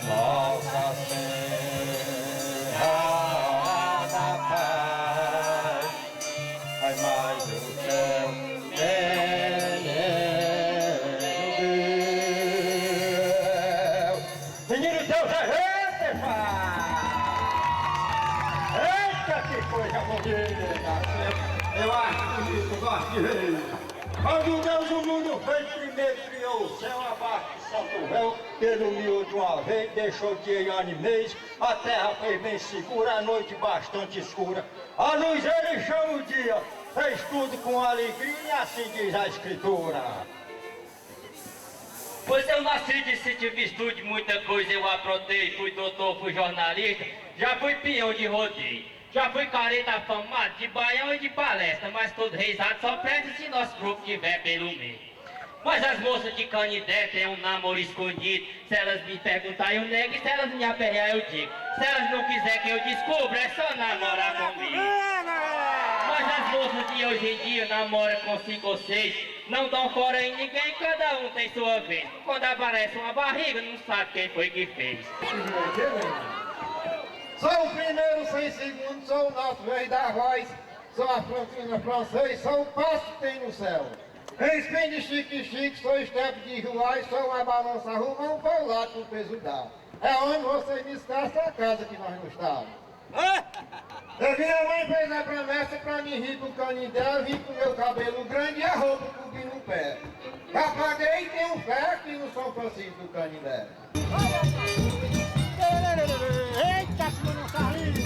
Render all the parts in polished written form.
Nossa Senhora da Paz, ai mais do céu, menino Deus é esse, pai! Eita, que coisa bonita! Eu acho bonito, gosto de ver. Quando Deus o mundo fez, primeiro criou o céu, abaixo de Santo Réu, ele uniu de uma vez, deixou dia e ano e mês, a terra fez bem segura, a noite bastante escura. A luz ele chama o dia, fez tudo com alegria e assim diz a Escritura. Pois eu nasci de sítio virtude, muita coisa eu aprontei, fui doutor, fui jornalista, já fui peão de rodeio. Já fui careta afamado de baião e de palestra, mas todo reisado só prende se nosso grupo tiver pelo meio. Mas as moças de Canidé têm um namoro escondido, se elas me perguntarem eu nego e se elas me aperrear eu digo. Se elas não quiserem que eu descubra, é só namorar comigo. Mas as moças de hoje em dia namoram com 5 ou 6, não dão fora em ninguém, cada um tem sua vez. Quando aparece uma barriga, não sabe quem foi que fez. Sou o primeiro sem segundo, sou o nosso rei da voz, sou a Franquina francês, sou o passo que tem no céu. Em spin de chique-chique, sou estepe de ruais, sou uma balança rumão, vou lá com o peso dá. É onde você me escassa a casa que nós não estamos. E minha mãe fez a promessa pra mim rir com o canindé, vim com meu cabelo grande e a roupa cobrindo no pé. Já paguei e tenho fé aqui no São Francisco do Canindé. Eita, que não tá ali!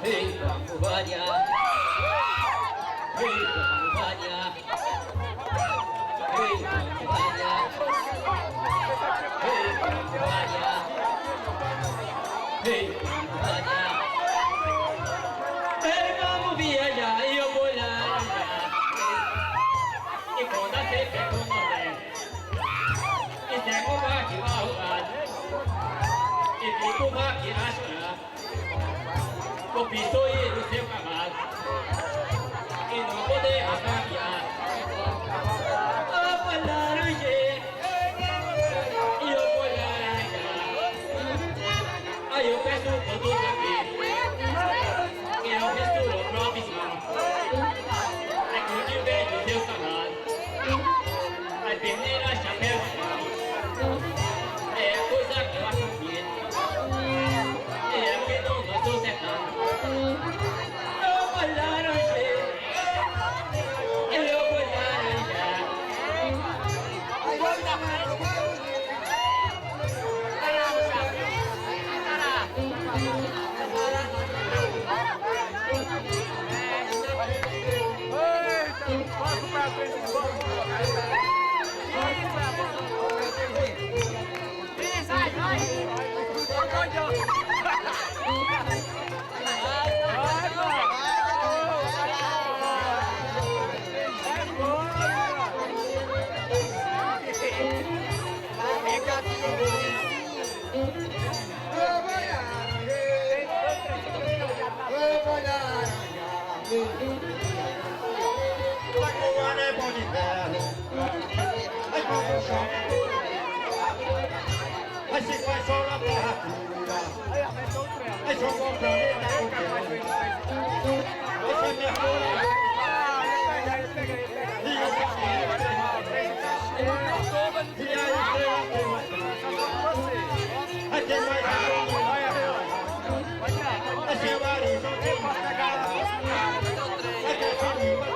Ei, vamos variar. Ei, vamos variar. Ei, vamos variar. Ei, vamos variar. Ei, vamos variar. Ei, vamos viajar e eu vou olhar. E quando a gente pega o Nordeste, e pega o barco arrumado, e fica o barco na estrada, o pistoeiro no seu cavalo, e não poder rasgafiar. Opa, laranjeira, e eu vou olhar. Aí eu peço todos aqui, e eu misturo provisão. Aí quando vem do seu cavalo, aí perneira, chapéu de pau. É a coisa que eu acho bonita. É porque não nós tô sertão. Eu vou laranjeira. Eu vou laranjar. Lagoa é bom de inverno. Aí quando chove, aí se faz sol na terra pura. Aí jogou o planeta com Deus. Você me arrula. E eu sei. E aí estrela tem mais graça. Aí tem mais amor. É seu horizonte. É que eu sou limpa.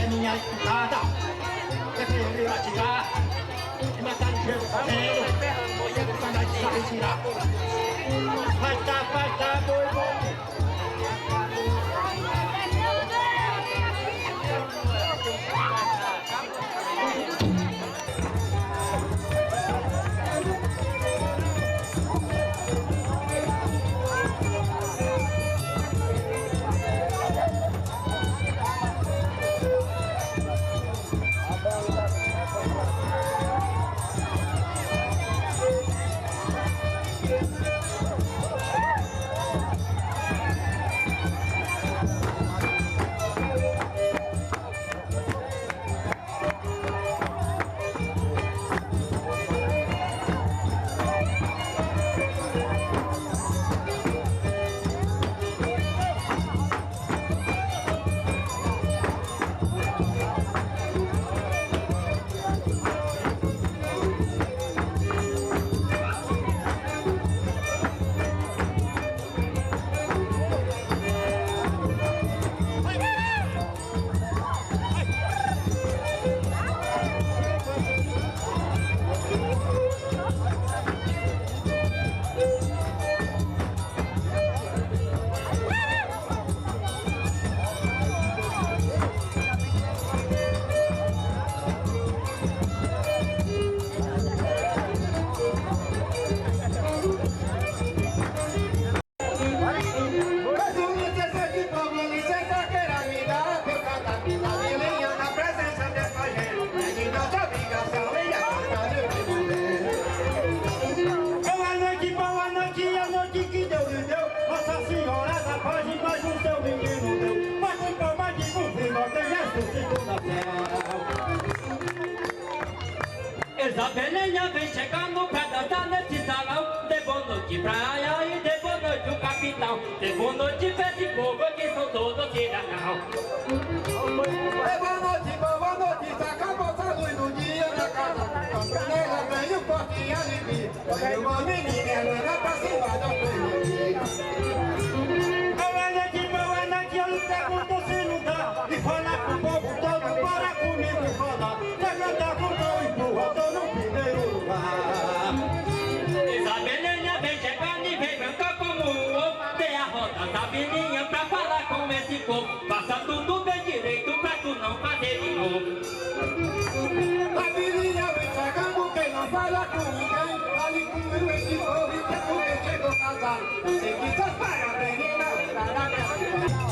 Minha escutada, prefiro atirar e matar no gelo fazendo, quando a gente sabe tirar. Vai tá, boi, boi. Isabelinha vem chegando pra dançar nesse salão. De boa noite praia e de boa noite o capitão. De boa noite pé de fogo que são todos cidadão. Boa noite, se acabou essa luz do dia na casa do camponês, vem o forte e alivia. Vem uma menina, ela anda pra cima da ferrovia. Boa noite, eu lhe pergunto se não dá. E fala pro povo todo, para comigo e falar. Levanta com mão e empurra, tô no primeiro lugar. Isabelinha vem chegando e vem branca como um ovo. Tem a roda da Bilinha pra falar com esse povo. Faça tudo bem direito pra tu não fazer de novo. A Bilinha vem chegando, quem não fala com ninguém. Ali comigo esse povo e que porque chegou casado. Sei que seus parabéns, menina, para minha cidade.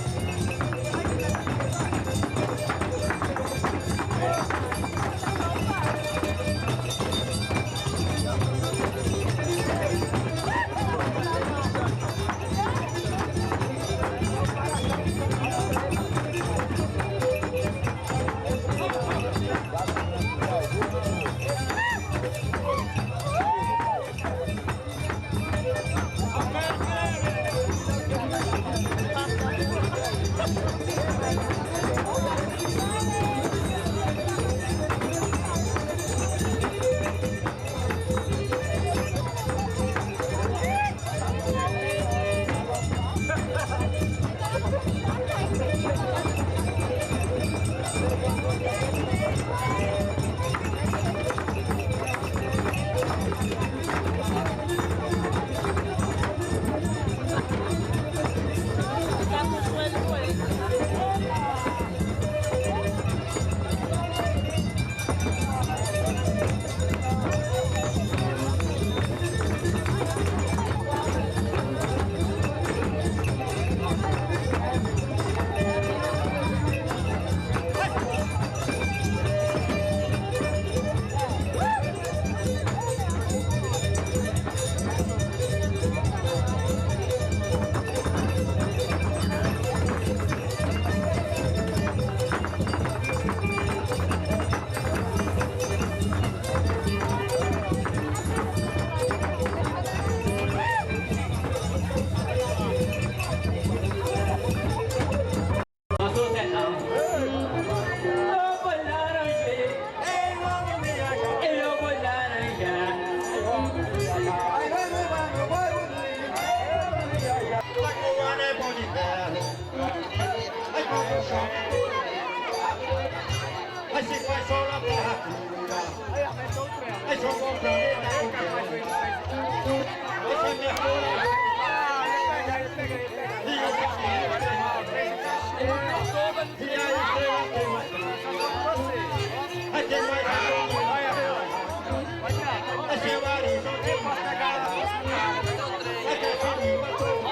Aí se faz só na terra pura. Aí jogou o planeta com essa minha flor. E eu e aí estrela tem mais. Aí tem mais aí seu horizonte tem mais. Aí tem família toda.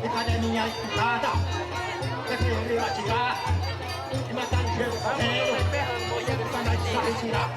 E cadê minha espada? É que eu ia atirar e matar no gelo correndo. Você nunca mais sabe tirar.